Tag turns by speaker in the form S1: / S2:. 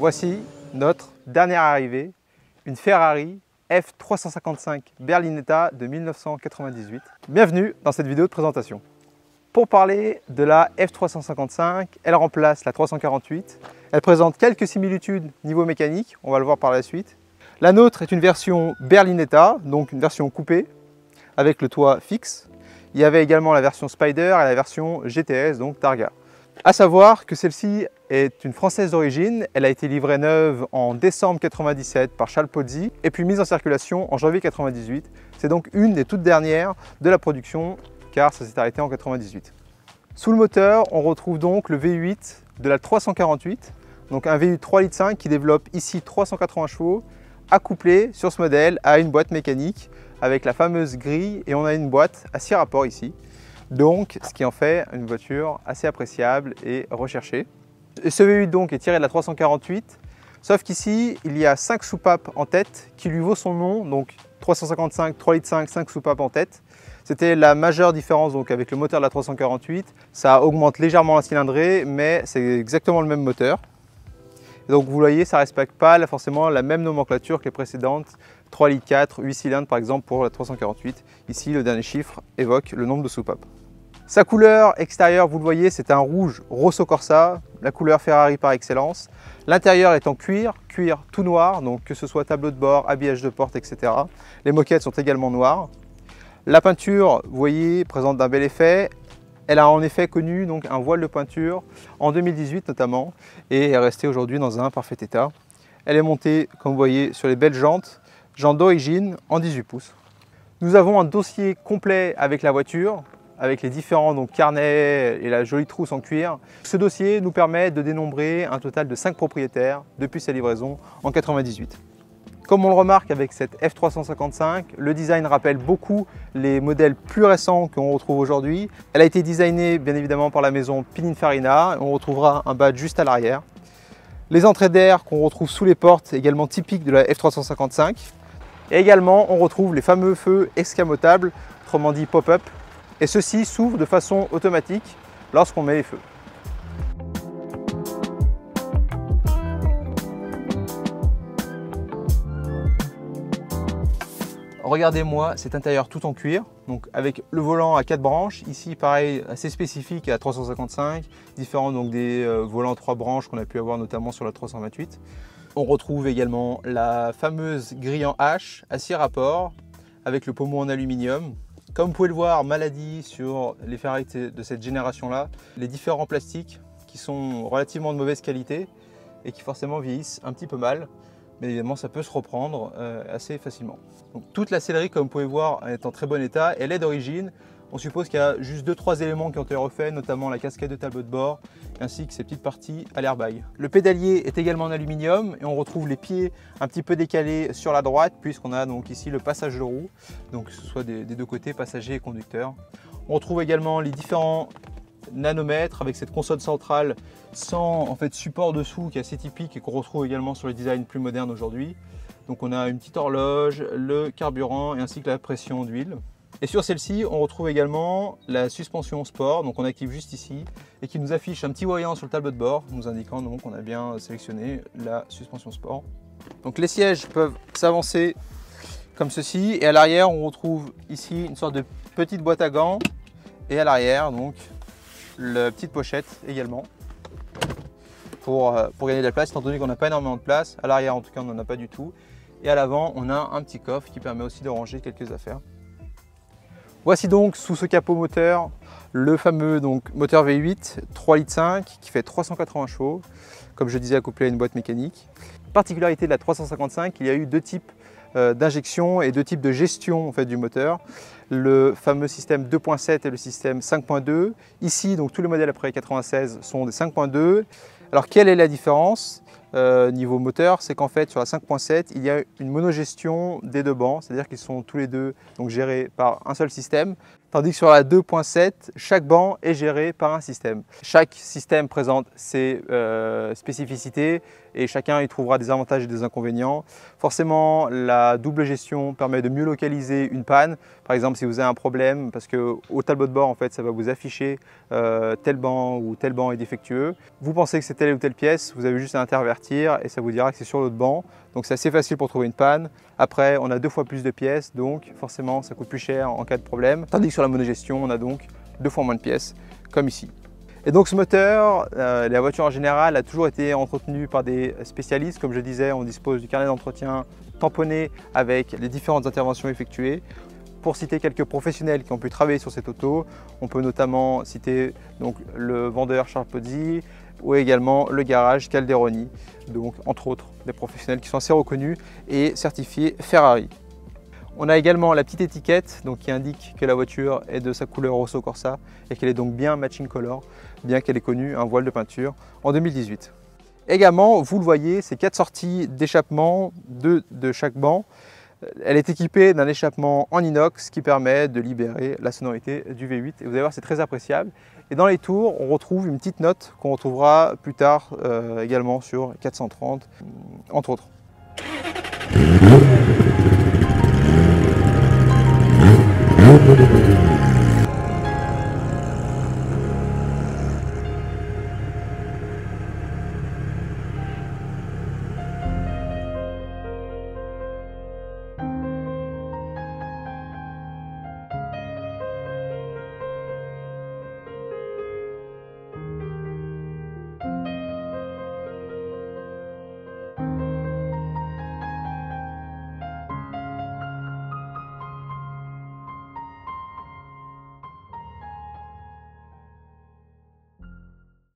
S1: Voici notre dernière arrivée, une Ferrari F355 Berlinetta de 1998. Bienvenue dans cette vidéo de présentation. Pour parler de la F355, elle remplace la 348. Elle présente quelques similitudes niveau mécanique, on va le voir par la suite. La nôtre est une version Berlinetta, donc une version coupée, avec le toit fixe. Il y avait également la version Spider et la version GTS, donc Targa. A savoir que celle-ci est une française d'origine, elle a été livrée neuve en décembre 97 par Charles Pozzi et puis mise en circulation en janvier 98. C'est donc une des toutes dernières de la production car ça s'est arrêté en 98. Sous le moteur, on retrouve donc le V8 de la 348, donc un V8 3,5 litres qui développe ici 380 chevaux, accouplé sur ce modèle à une boîte mécanique avec la fameuse grille et on a une boîte à 6 rapports ici. Donc, ce qui en fait une voiture assez appréciable et recherchée. Et ce V8 donc est tiré de la 348, sauf qu'ici, il y a 5 soupapes en tête qui lui vaut son nom, donc 355, 3,5 litres, 5 soupapes en tête. C'était la majeure différence donc avec le moteur de la 348. Ça augmente légèrement la cylindrée, mais c'est exactement le même moteur. Et donc vous voyez, ça ne respecte pas forcément la même nomenclature que les précédentes, 3,4 litres, 8 cylindres par exemple pour la 348. Ici, le dernier chiffre évoque le nombre de soupapes. Sa couleur extérieure, vous le voyez, c'est un rouge Rosso Corsa, la couleur Ferrari par excellence. L'intérieur est en cuir tout noir, donc que ce soit tableau de bord, habillage de porte, etc. Les moquettes sont également noires. La peinture, vous voyez, présente d'un bel effet. Elle a en effet connu donc un voile de peinture en 2018 notamment et est restée aujourd'hui dans un parfait état. Elle est montée, comme vous voyez, sur les belles jantes d'origine en 18 pouces. Nous avons un dossier complet avec la voiture, avec les différents donc, carnets et la jolie trousse en cuir. Ce dossier nous permet de dénombrer un total de 5 propriétaires depuis sa livraison en 98. Comme on le remarque avec cette F355, le design rappelle beaucoup les modèles plus récents qu'on retrouve aujourd'hui. Elle a été designée bien évidemment par la maison Pininfarina. On retrouvera un badge juste à l'arrière. Les entrées d'air qu'on retrouve sous les portes, également typiques de la F355. Et également, on retrouve les fameux feux escamotables, autrement dit pop-up. Et ceux-ci s'ouvrent de façon automatique lorsqu'on met les feux. Regardez-moi cet intérieur tout en cuir, donc avec le volant à 4 branches, ici pareil assez spécifique à 355, différent donc des volants 3 branches qu'on a pu avoir notamment sur la 328. On retrouve également la fameuse grille en H à 6 rapports avec le pommeau en aluminium. Comme vous pouvez le voir, maladie sur les Ferrari de cette génération-là, les différents plastiques qui sont relativement de mauvaise qualité et qui forcément vieillissent un petit peu mal. Mais évidemment, ça peut se reprendre assez facilement. Donc, toute la sellerie, comme vous pouvez voir, est en très bon état. Elle est d'origine. On suppose qu'il y a juste 2-3 éléments qui ont été refaits, notamment la casquette de tableau de bord, ainsi que ces petites parties à l'airbag. Le pédalier est également en aluminium et on retrouve les pieds un petit peu décalés sur la droite, puisqu'on a donc ici le passage de roue, donc que ce soit des deux côtés, passager et conducteur. On retrouve également les différents nanomètres avec cette console centrale sans en fait support dessous qui est assez typique et qu'on retrouve également sur les designs plus modernes aujourd'hui. Donc on a une petite horloge, le carburant et ainsi que la pression d'huile. Et sur celle-ci, on retrouve également la suspension sport, donc on active juste ici et qui nous affiche un petit voyant sur le tableau de bord, nous indiquant donc qu'on a bien sélectionné la suspension sport. Donc les sièges peuvent s'avancer comme ceci et à l'arrière, on retrouve ici une sorte de petite boîte à gants et à l'arrière donc la petite pochette également pour gagner de la place, étant donné qu'on n'a pas énormément de place. À l'arrière en tout cas on n'en a pas du tout. Et à l'avant on a un petit coffre qui permet aussi de ranger quelques affaires. Voici donc sous ce capot moteur le fameux donc, moteur V8 3,5 litres qui fait 380 chevaux, comme je disais accouplé à une boîte mécanique. Particularité de la 355, il y a eu deux types d'injection et deux types de gestion en fait, du moteur. Le fameux système 2.7 et le système 5.2. Ici, donc, tous les modèles après 96 sont des 5.2. Alors, quelle est la différence niveau moteur? C'est qu'en fait, sur la 5.7, il y a une monogestion des deux bancs, c'est-à-dire qu'ils sont tous les deux donc, gérés par un seul système. Tandis que sur la 2.7, chaque banc est géré par un système. Chaque système présente ses spécificités et chacun y trouvera des avantages et des inconvénients. Forcément, la double gestion permet de mieux localiser une panne. Par exemple, si vous avez un problème, parce qu'au tableau de bord, en fait, ça va vous afficher tel banc ou tel banc est défectueux. Vous pensez que c'est telle ou telle pièce, vous avez juste à intervertir et ça vous dira que c'est sur l'autre banc. Donc c'est assez facile pour trouver une panne. Après, on a 2 fois plus de pièces, donc forcément, ça coûte plus cher en cas de problème. Tandis que sur la monogestion, on a donc 2 fois moins de pièces, comme ici. Et donc ce moteur, la voiture en général a toujours été entretenue par des spécialistes. Comme je disais, on dispose du carnet d'entretien tamponné avec les différentes interventions effectuées. Pour citer quelques professionnels qui ont pu travailler sur cette auto, on peut notamment citer donc, le vendeur Charles Pozzi ou également le garage Calderoni, donc entre autres des professionnels qui sont assez reconnus et certifiés Ferrari. On a également la petite étiquette donc, qui indique que la voiture est de sa couleur Rosso Corsa et qu'elle est donc bien matching color, bien qu'elle ait connu un voile de peinture en 2018. Également, vous le voyez, ces 4 sorties d'échappement de chaque banc. Elle est équipée d'un échappement en inox qui permet de libérer la sonorité du V8 et vous allez voir c'est très appréciable. Et dans les tours on retrouve une petite note qu'on retrouvera plus tard également sur 430 entre autres.